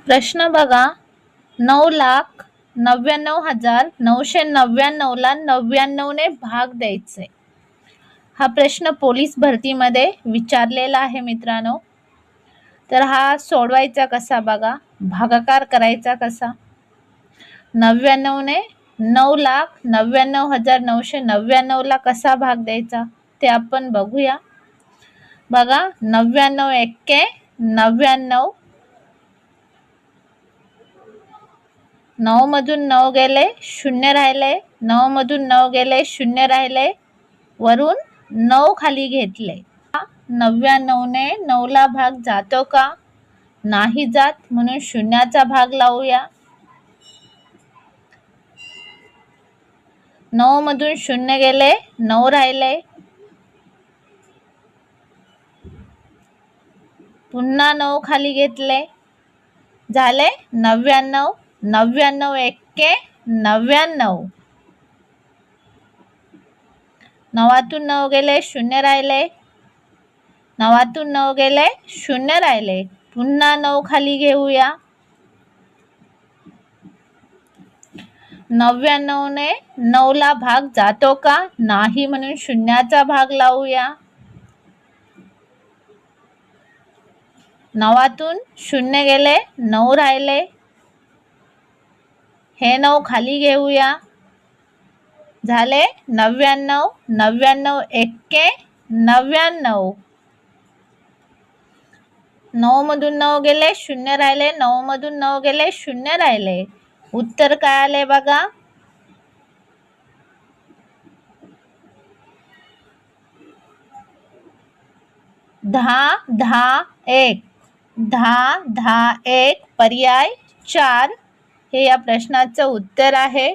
प्रश्न बघा, 9,99,999ला 99ने भाग द्यायचे. हा प्रश्न पोलीस भरतीमध्ये विचारलेला आहे मित्रांनो. तर हा सोडवायचा कसा बघा, भागाकार करायचा कसा. 99ने 9,99,999ला कसा भाग द्यायचा ते आपण बघूया. बघा, 99 एक्के 99, 9 मधून 9 गेले, 0 राहिले, 9 मधून 9 गेले, 0 राहिले, वरून 9 खाली घेतले. 99ने 9ला भाग जातो का? नाही जात, म्हणून शून्याचा भाग लावूया. 9 मधून 0 गेले, 9 राहिले, पुन्हा 9 खाली घेतले, झाले 99. 99 एक्के 99, 9तून 9 गेले, 0 राहिले, 9तून 9 गेले, 0 राहिले, पुन्हा 9 खाली घेऊया. 99ने 9ला भाग जातो का? नाही, म्हणून शून्याचा भाग लावूया. 9तून 0 गेले, 9 राहिले, हे 9 खाली घेऊया, झाले 99. 99 एक्के 99, 9 मधून 9 गेले, 0 राहिले, 9 मधून 9 गेले, 0 राहिले. उत्तर काय आले बघा, 10-10-1. 10-10-1 पर्याय 4 हे या प्रश्नाचं उत्तर आहे.